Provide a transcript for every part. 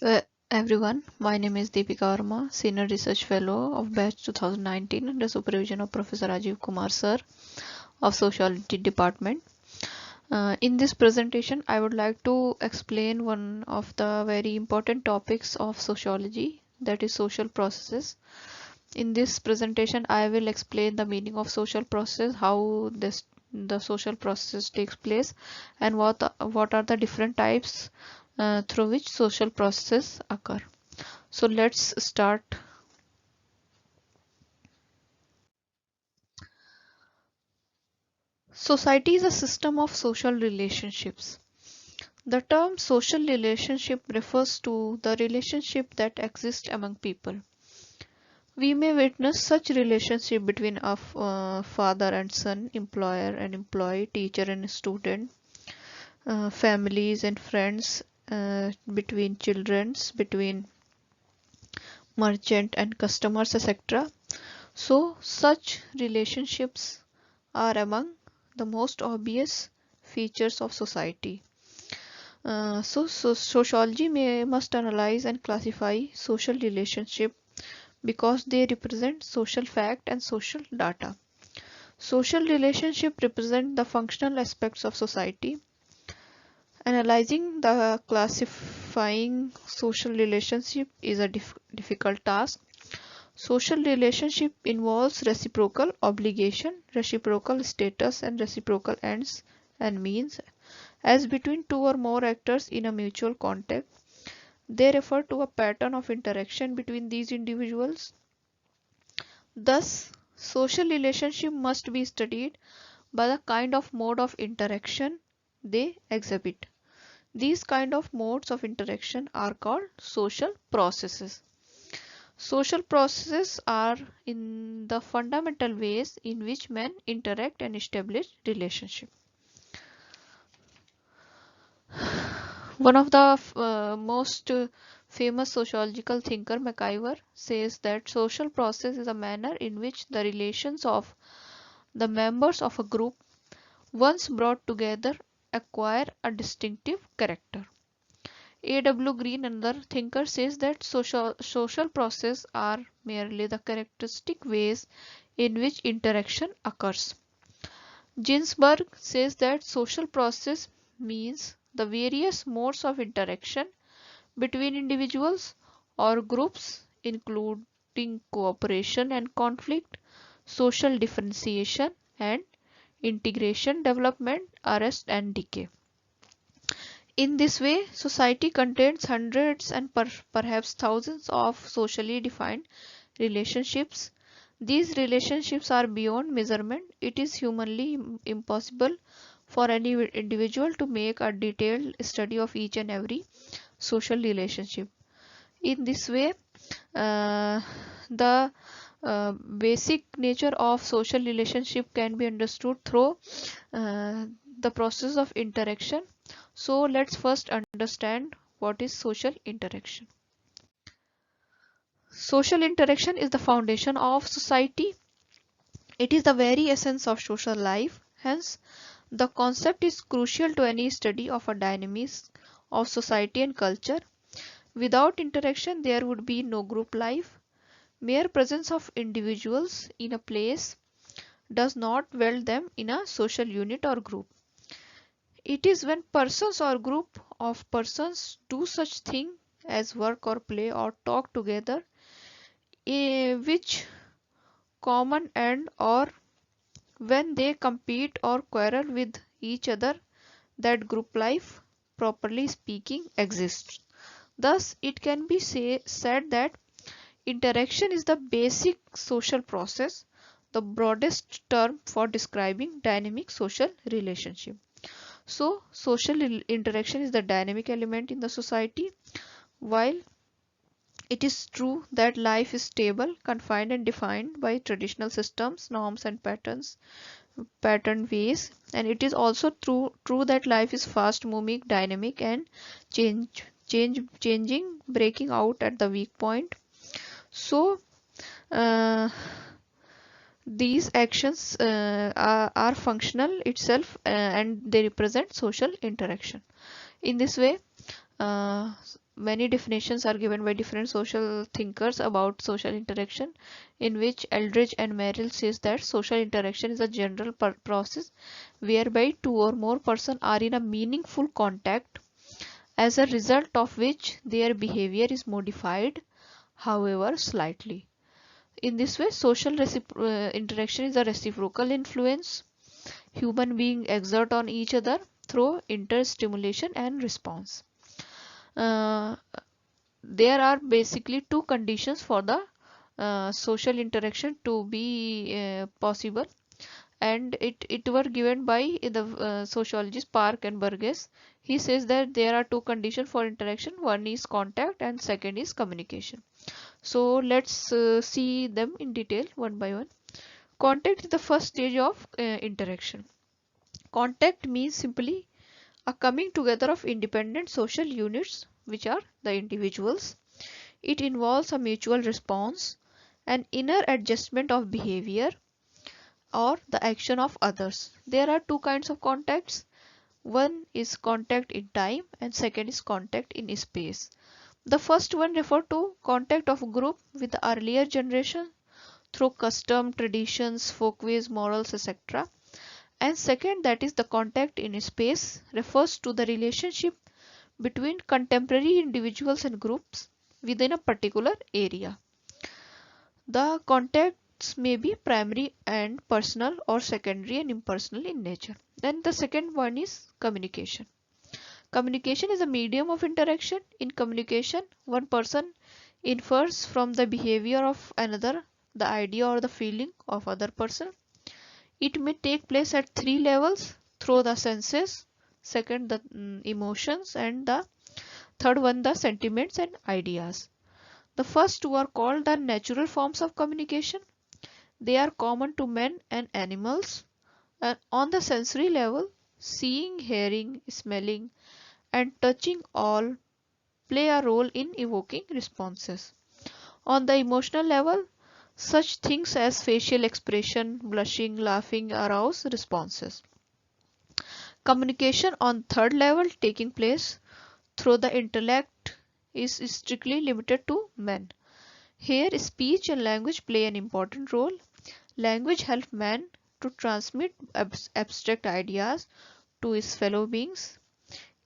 Uh, Everyone, my name is Deepika Verma, Senior Research Fellow of Batch 2019 under supervision of Professor Rajiv Kumar Sir of Sociology Department. In this presentation, I would like to explain one of the very important topics of sociology, that is social processes. In this presentation, I will explain the meaning of social process, how the social process takes place, and what are the different types through which social processes occur. So let's start. Society is a system of social relationships. The term social relationship refers to the relationship that exists among people. We may witness such relationship between a father and son, employer and employee, teacher and student, families and friends, between children, between merchant and customers, etc. So such relationships are among the most obvious features of society. Sociology must analyze and classify social relationship because they represent social fact and social data. Social relationship represent the functional aspects of society. Analyzing the classifying social relationship is a difficult task. Social relationship involves reciprocal obligation, reciprocal status, and reciprocal ends and means, as between two or more actors in a mutual contact. They refer to a pattern of interaction between these individuals. Thus, social relationship must be studied by the kind of mode of interaction they exhibit. These kind of modes of interaction are called social processes. Social processes are in the fundamental ways in which men interact and establish relationship. One of the most famous sociological thinker, McIver, says that social process is a manner in which the relations of the members of a group, once brought together, acquire a distinctive character. A. W. Green, another thinker, says that social processes are merely the characteristic ways in which interaction occurs. Ginsberg says that social process means the various modes of interaction between individuals or groups, including cooperation and conflict, social differentiation and integration, development, arrest, and decay. In this way, society contains hundreds and perhaps thousands of socially defined relationships. These relationships are beyond measurement. It is humanly impossible for any individual to make a detailed study of each and every social relationship. In this way, uh, the basic nature of social relationship can be understood through uh, the process of interaction. So let's first understand what is social interaction. Social interaction is the foundation of society. It is the very essence of social life. Hence, the concept is crucial to any study of a dynamics of society and culture. Without interaction, there would be no group life. Mere presence of individuals in a place does not weld them in a social unit or group. It is when persons or group of persons do such thing as work or play or talk together, which common end, or when they compete or quarrel with each other, that group life, properly speaking, exists. Thus, it can be said that interaction is the basic social process, the broadest term for describing dynamic social relationship. So, social interaction is the dynamic element in the society. While it is true that life is stable, confined, and defined by traditional systems, norms, and pattern ways, and it is also true that life is fast moving, dynamic, and changing, breaking out at the weak point. So, uh, these actions are functional itself, and they represent social interaction. In this way, uh, many definitions are given by different social thinkers about social interaction, in which Eldridge and Merrill says that social interaction is a general process whereby two or more persons are in a meaningful contact, as a result of which their behavior is modified, however slightly. In this way, social interaction is a reciprocal influence human beings exert on each other through interstimulation and response. Uh, there are basically two conditions for the social interaction to be possible, and it were given by the sociologist Park and Burgess. He says that there are two conditions for interaction: one is contact and second is communication. So let's see them in detail one by one. Contact is the first stage of interaction. Contact means simply a coming together of independent social units, which are the individuals. It involves a mutual response, an inner adjustment of behavior, or the action of others. There are two kinds of contacts. One is contact in time and second is contact in space. The first one refers to contact of a group with the earlier generation through custom, traditions, folkways, morals, etc. And second, that is the contact in space, refers to the relationship between contemporary individuals and groups within a particular area. The contacts may be primary and personal or secondary and impersonal in nature. Then the second one is communication. Communication is a medium of interaction. In communication, one person infers from the behavior of another the idea or the feeling of other person. It may take place at three levels: through the senses, second the emotions, and the third one the sentiments and ideas. The first two are called the natural forms of communication. They are common to men and animals. And on the sensory level, seeing, hearing, smelling, and touching all play a role in evoking responses. On the emotional level, such things as facial expression, blushing, laughing arouse responses. Communication on third level, taking place through the intellect, is strictly limited to men. Here, speech and language play an important role. Language helps man to transmit abstract ideas to his fellow beings.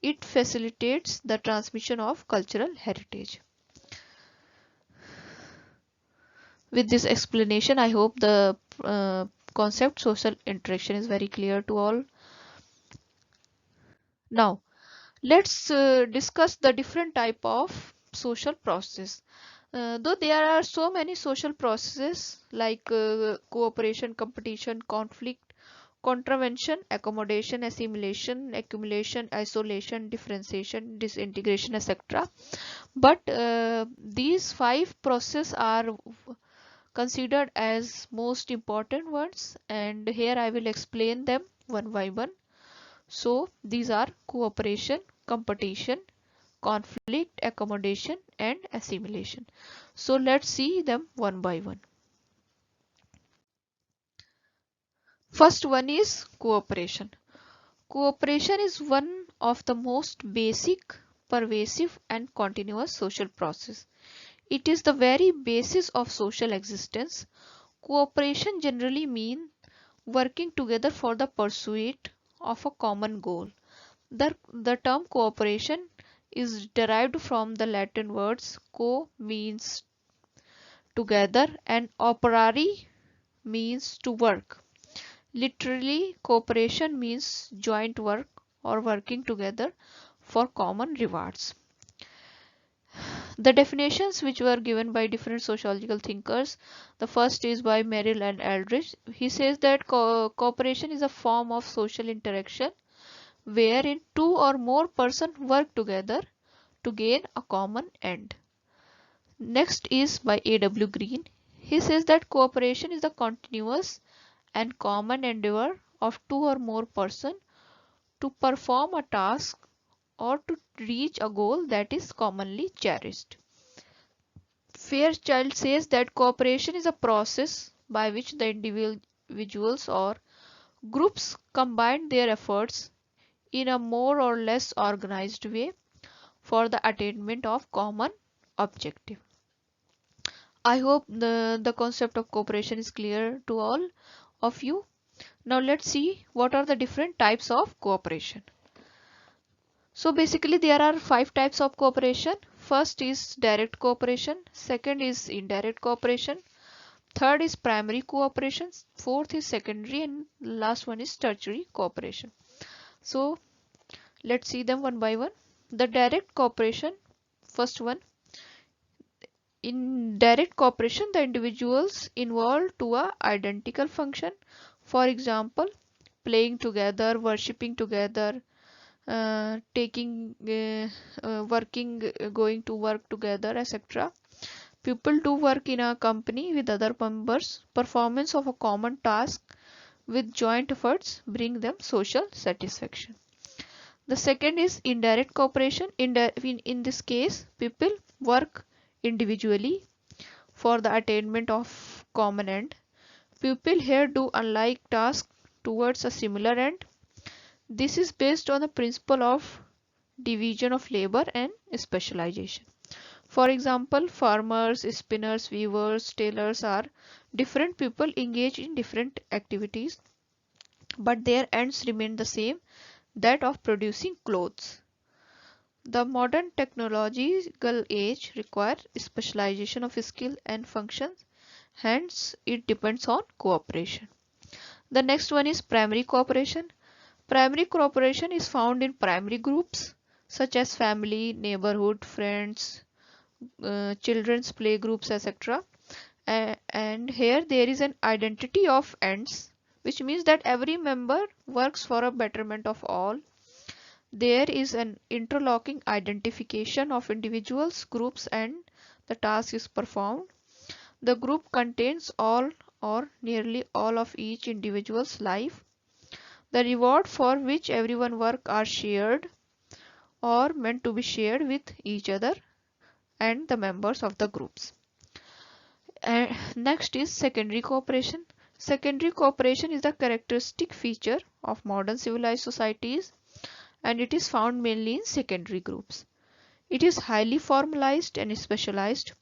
It facilitates the transmission of cultural heritage. With this explanation, I hope the concept social interaction is very clear to all. Now, let's discuss the different type of social process. Though there are so many social processes like cooperation, competition, conflict, contravention, accommodation, assimilation, accumulation, isolation, differentiation, disintegration, etc. But these five processes are considered as most important ones, and here I will explain them one by one. So these are cooperation, competition, conflict, accommodation, and assimilation. So let's see them one by one. First one is cooperation. Cooperation is one of the most basic, pervasive, and continuous social process. It is the very basis of social existence. Cooperation generally means working together for the pursuit of a common goal. The term cooperation is derived from the Latin words co means together and operare means to work. Literally, cooperation means joint work or working together for common rewards. The definitions which were given by different sociological thinkers, the first is by Merrill and Eldridge. He says that cooperation is a form of social interaction wherein two or more persons work together to gain a common end. Next is by A.W. Green. He says that cooperation is the continuous and common endeavor of two or more persons to perform a task or to reach a goal that is commonly cherished. Fairchild says that cooperation is a process by which the individuals or groups combine their efforts in a more or less organized way for the attainment of common objective. I hope the concept of cooperation is clear to all of you. Now let's see what are the different types of cooperation. So basically there are 5 types of cooperation. First is direct cooperation, second is indirect cooperation, third is primary cooperation, fourth is secondary, and last one is tertiary cooperation. So let's see them one by one. The direct cooperation, first one. In direct cooperation, the individuals involved to a identical function. For example, playing together, worshipping together, working, going to work together, etc. People do work in a company with other members. Performance of a common task with joint efforts bring them social satisfaction. The second is indirect cooperation. In this case, people work individually for the attainment of common end. People here do unlike tasks towards a similar end. This is based on the principle of division of labor and specialization. For example, farmers, spinners, weavers, tailors are different people engaged in different activities, but their ends remain the same, that of producing clothes. The modern technological age requires specialization of skill and functions, hence it depends on cooperation. The next one is primary cooperation. Primary cooperation is found in primary groups such as family, neighborhood, friends, children's play groups, etc. And here there is an identity of ends, which means that every member works for a betterment of all. There is an interlocking identification of individuals, groups, and the task is performed. The group contains all or nearly all of each individual's life. The reward for which everyone work are shared or meant to be shared with each other and the members of the groups. And next is secondary cooperation. Secondary cooperation is the characteristic feature of modern civilized societies, and it is found mainly in secondary groups. It is highly formalized and specialized.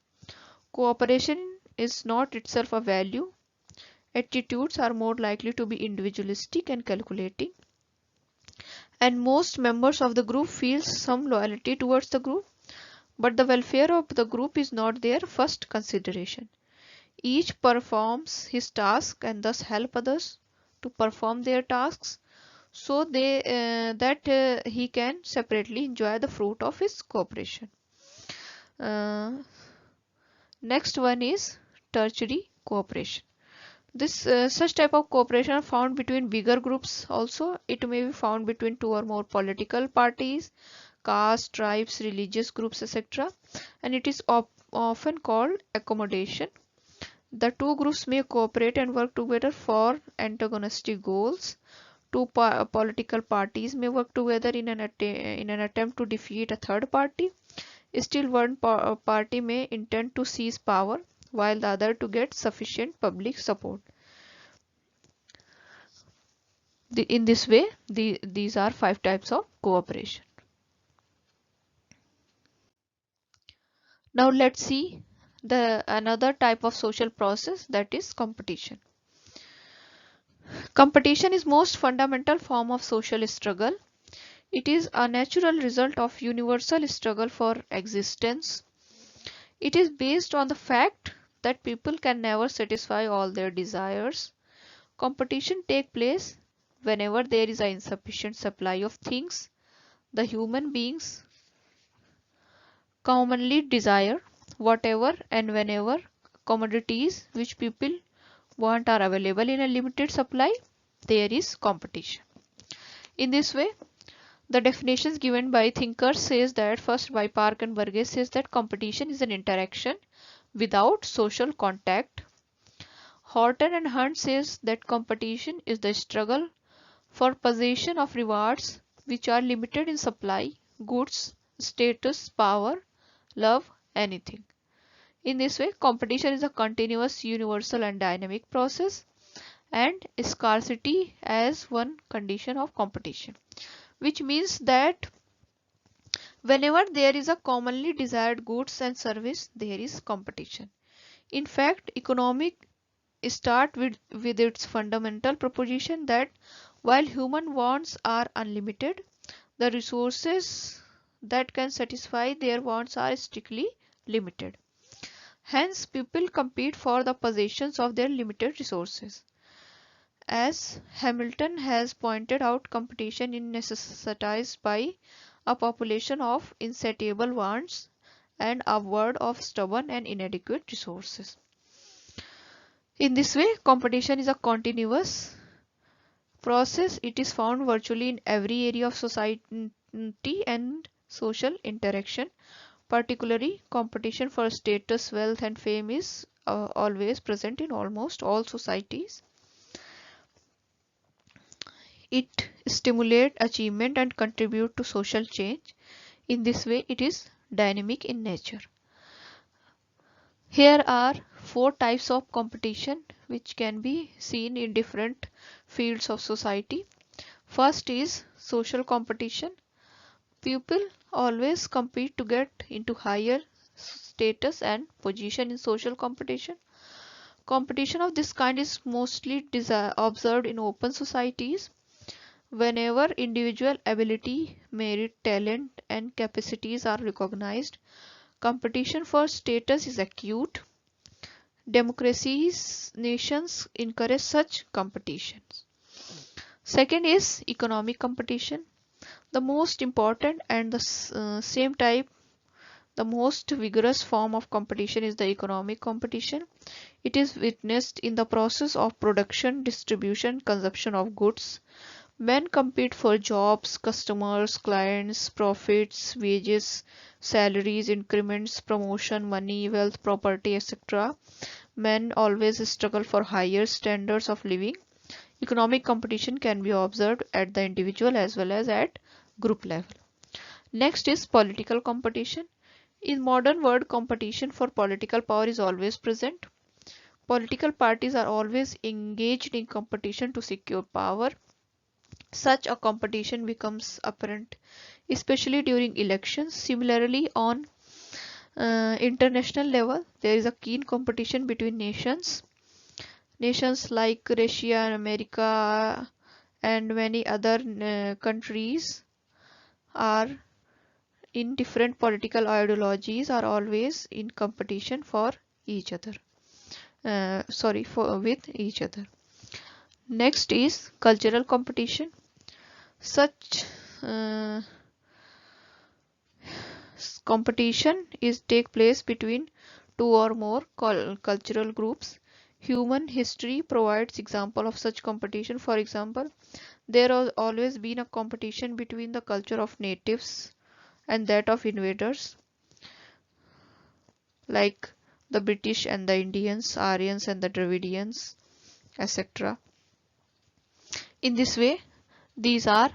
Cooperation is not itself a value. Attitudes are more likely to be individualistic and calculating, and most members of the group feel some loyalty towards the group, but the welfare of the group is not their first consideration. Each performs his task and thus help others to perform their tasks, so that he can separately enjoy the fruit of his cooperation. Uh, Next one is tertiary cooperation. This such type of cooperation are found between bigger groups also. It may be found between two or more political parties, caste, tribes, religious groups, etc. And it is often called accommodation. The two groups may cooperate and work together for antagonistic goals. Two political parties may work together in an attempt to defeat a third party. Still, one party may intend to seize power, while the other to get sufficient public support. In this way, these are 5 types of cooperation. Now let's see the another type of social process, that is competition. Competition is most fundamental form of social struggle. It is a natural result of universal struggle for existence. It is based on the fact that people can never satisfy all their desires. Competition takes place whenever there is an insufficient supply of things the human beings commonly desire. Whatever and whenever commodities which people want are available in a limited supply, there is competition. In this way, the definitions given by thinkers says that first by Park and Burgess says that competition is an interaction without social contact. Horton and Hunt says that competition is the struggle for possession of rewards which are limited in supply, goods, status, power, love, anything. In this way, competition is a continuous, universal and dynamic process, and scarcity as one condition of competition, which means that Whenever there is a commonly desired goods and service, there is competition. In fact, economic start with its fundamental proposition that while human wants are unlimited, the resources that can satisfy their wants are strictly limited. Hence, people compete for the possessions of their limited resources. As Hamilton has pointed out, competition is necessitated by a population of insatiable wants and a world of stubborn and inadequate resources. In this way, competition is a continuous process. It is found virtually in every area of society and social interaction. Particularly, competition for status, wealth, and fame is always present in almost all societies. It stimulates achievement and contributes to social change. In this way, it is dynamic in nature. Here are four types of competition which can be seen in different fields of society. First is social competition. People always compete to get into higher status and position in social competition. Competition of this kind is mostly observed in open societies. Whenever individual ability, merit, talent, and capacities are recognized, competition for status is acute. Democracies, nations encourage such competitions. Second is economic competition. The most important and the same type, the most vigorous form of competition is the economic competition. It is witnessed in the process of production, distribution, consumption of goods. Men compete for jobs, customers, clients, profits, wages, salaries, increments, promotion, money, wealth, property, etc. Men always struggle for higher standards of living. Economic competition can be observed at the individual as well as at group level. Next is political competition. In modern world, competition for political power is always present. Political parties are always engaged in competition to secure power. Such a competition becomes apparent, especially during elections. Similarly, on international level, there is a keen competition between nations. Nations like Russia and America and many other countries are in different political ideologies are always in competition for each other. For with each other. Next is cultural competition. Such competition is take place between two or more cultural groups. Human history provides example of such competition. For example, there has always been a competition between the culture of natives and that of invaders, like the British and the Indians, Aryans and the Dravidians, etc. In this way, these are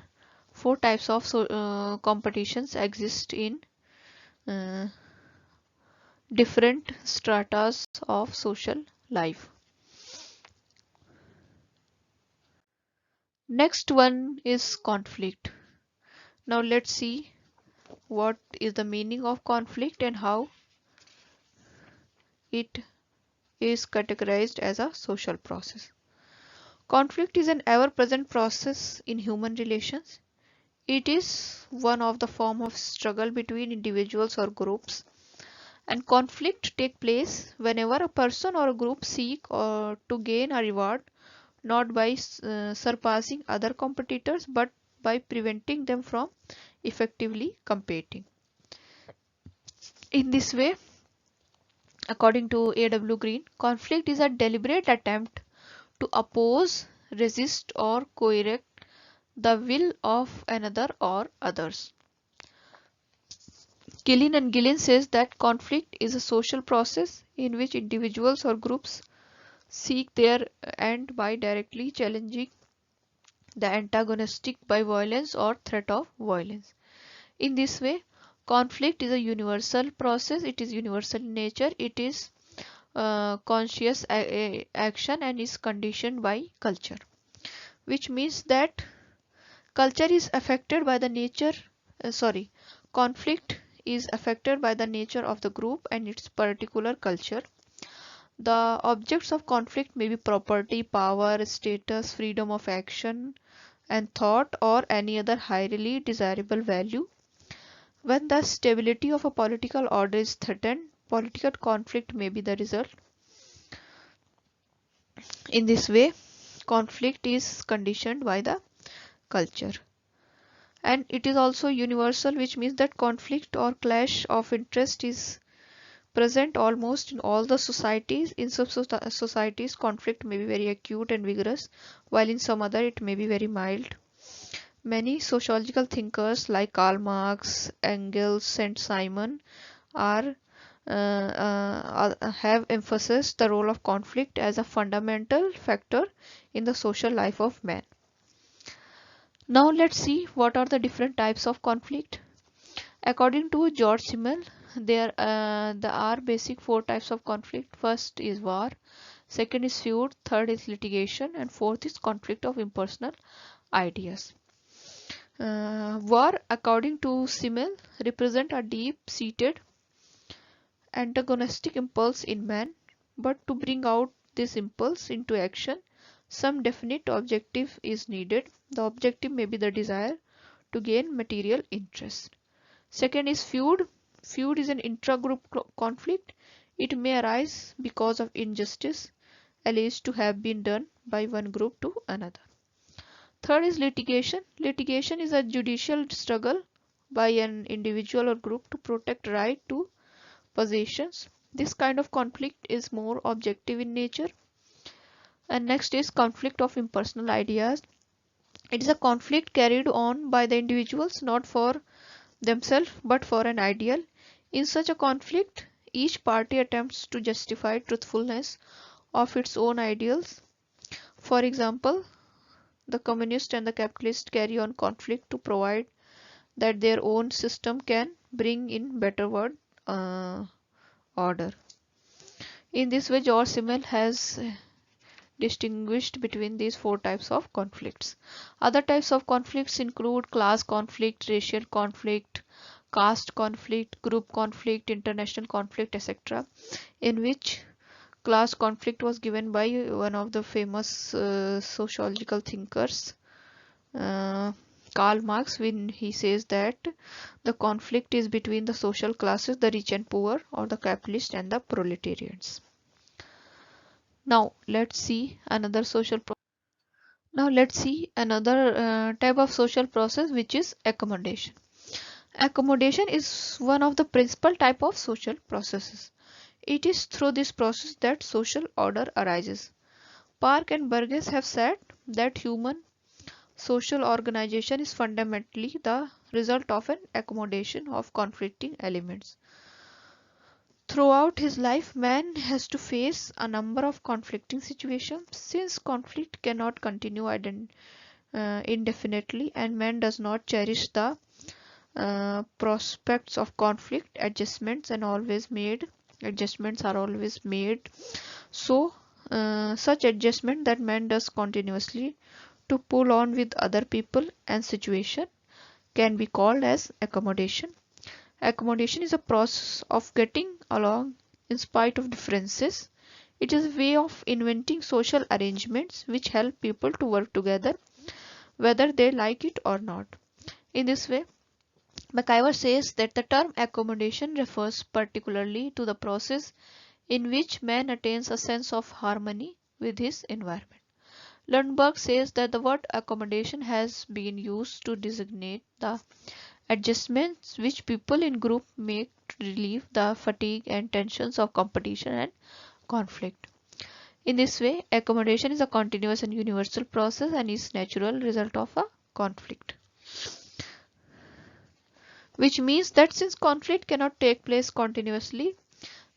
four types of competitions exist in uh, different stratas of social life. Next one is conflict. Now let's see what is the meaning of conflict and how it is categorized as a social process. Conflict is an ever-present process in human relations. It is one of the form of struggle between individuals or groups, and conflict take place whenever a person or a group seek to gain a reward not by surpassing other competitors but by preventing them from effectively competing. In this way, according to A.W. Green, conflict is a deliberate attempt to oppose, resist, or coerce the will of another or others. Gillen and Gillen says that conflict is a social process in which individuals or groups seek their end by directly challenging the antagonistic by violence or threat of violence. In this way, conflict is a universal process. It is universal in nature. It is conscious action and is conditioned by culture, which means that culture is affected by the nature sorry Conflict is affected by the nature of the group and its particular culture. The objects of conflict may be property, power, status, freedom of action and thought, or any other highly desirable value. When the stability of a political order is threatened, political conflict may be the result. In this way, conflict is conditioned by the culture. And it is also universal, which means that conflict or clash of interest is present almost in all the societies. In some societies, conflict may be very acute and vigorous, while in some other it may be very mild. Many sociological thinkers like Karl Marx, Engels, and Simon are have emphasized the role of conflict as a fundamental factor in the social life of man. Now let's see what are the different types of conflict. According to George Simmel, there are basic four types of conflict. First is war, second is feud, third is litigation, and fourth is conflict of impersonal ideas. War, according to Simmel, represent a deep-seated antagonistic impulse in man, but to bring out this impulse into action, some definite objective is needed. The objective may be the desire to gain material interest. Second is feud. Feud is an intra-group conflict. It may arise because of injustice alleged to have been done by one group to another. Third is litigation. Litigation is a judicial struggle by an individual or group to protect right to possessions. This kind of conflict is more objective in nature. And next is conflict of impersonal ideas. It is a conflict carried on by the individuals not for themselves but for an ideal. In such a conflict, each party attempts to justify truthfulness of its own ideals. For example, the communist and the capitalist carry on conflict to provide that their own system can bring in better world order. In this way, George Simmel has distinguished between these four types of conflicts. Other types of conflicts include class conflict, racial conflict, caste conflict, group conflict, international conflict, etc., in which class conflict was given by one of the famous sociological thinkers, Karl Marx, when he says that the conflict is between the social classes, the rich and poor, or the capitalists and the proletarians. Now let's see another type of social process, which is accommodation. Accommodation is one of the principal type of social processes. It is through this process that social order arises. Park and Burgess have said that human social organization is fundamentally the result of an accommodation of conflicting elements. Throughout his life, man has to face a number of conflicting situations. Since conflict cannot continue indefinitely and man does not cherish the prospects of conflict, adjustments are always made. So such adjustment that man does continuously to pull on with other people and situation can be called as accommodation. Accommodation is a process of getting along in spite of differences. It is a way of inventing social arrangements which help people to work together whether they like it or not. In this way, McIver says that the term accommodation refers particularly to the process in which man attains a sense of harmony with his environment. Lundberg says that the word accommodation has been used to designate the adjustments which people in group make to relieve the fatigue and tensions of competition and conflict. In this way, accommodation is a continuous and universal process and is natural result of a conflict. Which means that since conflict cannot take place continuously,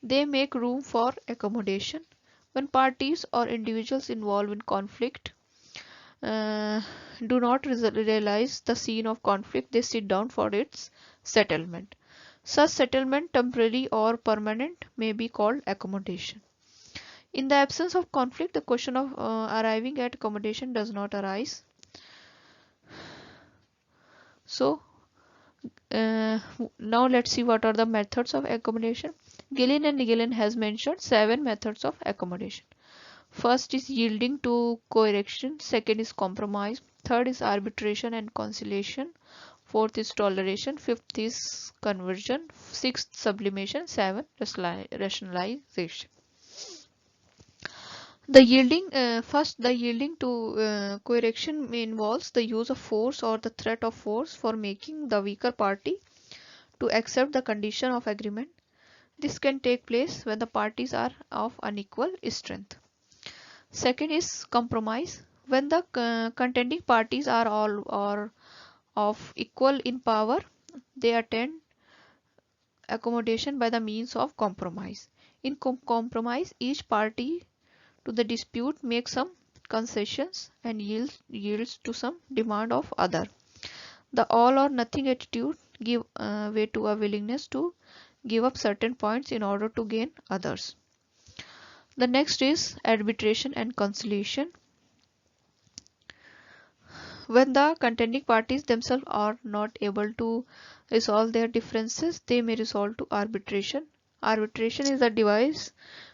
they make room for accommodation. When parties or individuals involved in conflict do not realize the scene of conflict, they sit down for its settlement. Such settlement, temporary or permanent, may be called accommodation. In the absence of conflict, the question of arriving at accommodation does not arise. So, Now let's see what are the methods of accommodation. Gillen and Gillen has mentioned 7 methods of accommodation. First is yielding to coercion, second is compromise, third is arbitration and conciliation, fourth is toleration, fifth is conversion, sixth sublimation, seven rationalization. The yielding to coercion involves the use of force or the threat of force for making the weaker party to accept the condition of agreement. This can take place when the parties are of unequal strength. Second is compromise. When the contending parties are all or of equal in power, they attain accommodation by the means of compromise. In compromise, each party to the dispute makes some concessions and yields to some demand of other. The all or nothing attitude give way to a willingness to give up certain points in order to gain others. The next is arbitration and conciliation. When the contending parties themselves are not able to resolve their differences, they may resort to arbitration. Arbitration is a device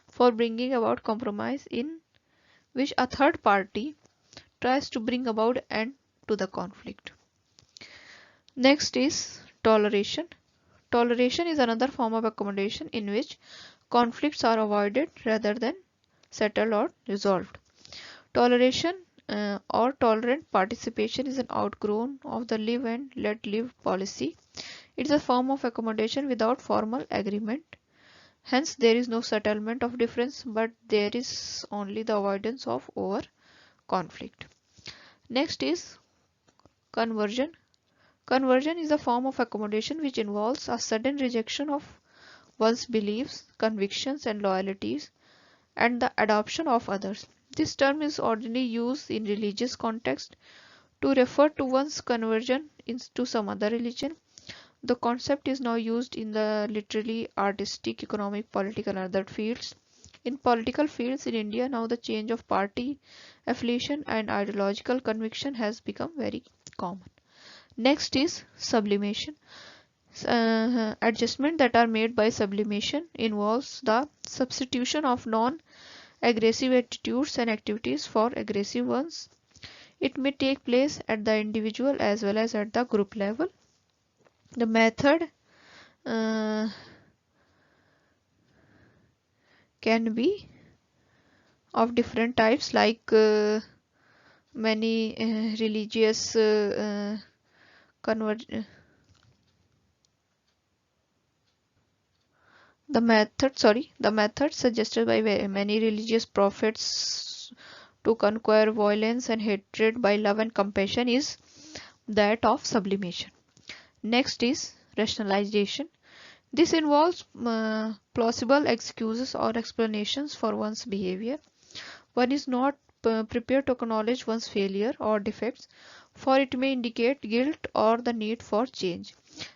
for bringing about compromise in which a third party tries to bring about an end to the conflict. Next is toleration. Toleration is another form of accommodation in which conflicts are avoided rather than settled or resolved. Toleration or tolerant participation is an outgrowth of the live and let live policy. It is a form of accommodation without formal agreement. Hence, there is no settlement of difference, but there is only the avoidance of over conflict. Next is conversion. Conversion is a form of accommodation which involves a sudden rejection of one's beliefs, convictions, and loyalties and the adoption of others. This term is ordinarily used in religious context to refer to one's conversion into some other religion. The concept is now used in the literary, artistic, economic, political, and other fields. In political fields in India, now the change of party affiliation and ideological conviction has become very common. Next is sublimation. Adjustments that are made by sublimation involves the substitution of non-aggressive attitudes and activities for aggressive ones. It may take place at the individual as well as at the group level. The method can be of different types, like many religious convert the method suggested by many religious prophets to conquer violence and hatred by love and compassion is that of sublimation. Next is rationalization. This involves plausible excuses or explanations for one's behavior. One is not prepared to acknowledge one's failure or defects, for it may indicate guilt or the need for change.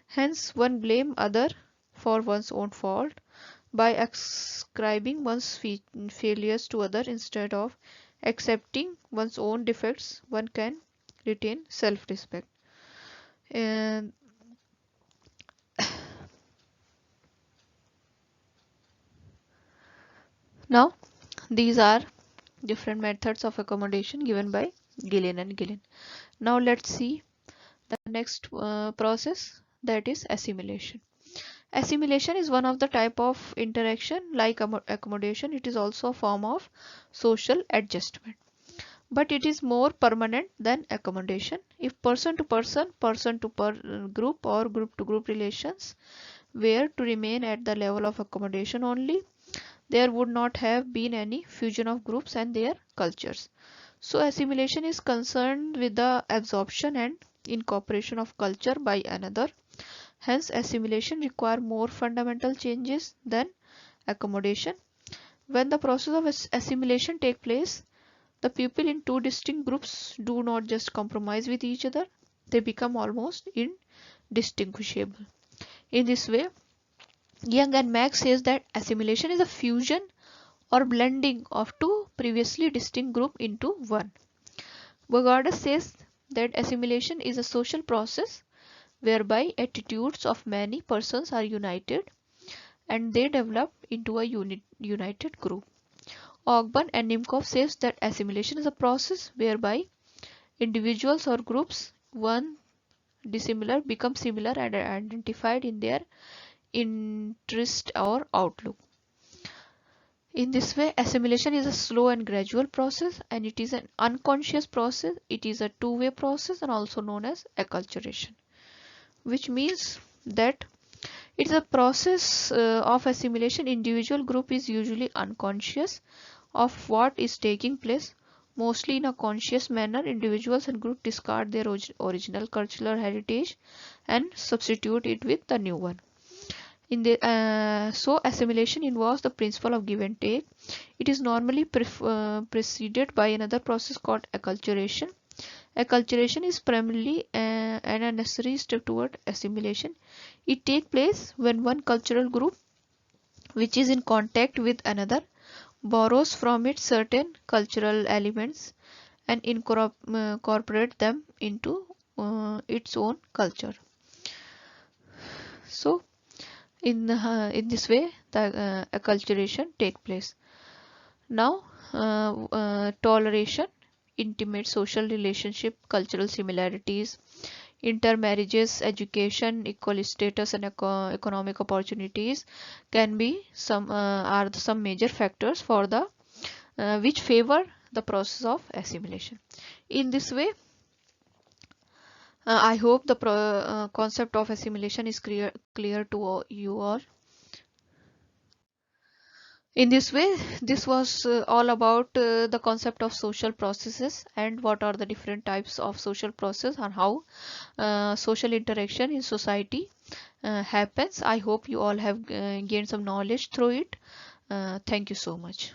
Hence, one blame other for one's own fault. By ascribing one's failures to others instead of accepting one's own defects, one can retain self-respect. And now, these are different methods of accommodation given by Gillen and Gillen. Now let's see the next process, that is assimilation. Assimilation is one of the type of interaction like accommodation. It is also a form of social adjustment, but it is more permanent than accommodation. If person to person, person to group or group to group relations were to remain at the level of accommodation only, there would not have been any fusion of groups and their cultures. So assimilation is concerned with the absorption and incorporation of culture by another. Hence, assimilation requires more fundamental changes than accommodation. When the process of assimilation takes place, the people in two distinct groups do not just compromise with each other, they become almost indistinguishable. In this way, Young and Mack says that assimilation is a fusion or blending of two previously distinct groups into one. Bogarde says that assimilation is a social process whereby attitudes of many persons are united and they develop into a united group. Ogburn and Nimkov says that assimilation is a process whereby individuals or groups, one dissimilar, become similar and are identified in their interest or outlook. In this way, assimilation is a slow and gradual process, and it is an unconscious process. It is a two-way process and also known as acculturation, which means that it's a process of assimilation. Individual group is usually unconscious of what is taking place. Mostly in a conscious manner, individuals and groups discard their original cultural heritage and substitute it with the new one. So assimilation involves the principle of give and take. It is normally preceded by another process called acculturation. Acculturation is primarily a necessary step toward assimilation. It takes place when one cultural group, which is in contact with another, borrows from it certain cultural elements and incorporate them into its own culture. So in this way, the acculturation take place. Now, toleration, intimate social relationship, cultural similarities, intermarriages, education, equal status, and economic opportunities can be some major factors for the which favor the process of assimilation. In this way, I hope the concept of assimilation is clear to you all. In this way, this was all about the concept of social processes and what are the different types of social process and how social interaction in society happens. I hope you all have gained some knowledge through it. Thank you so much.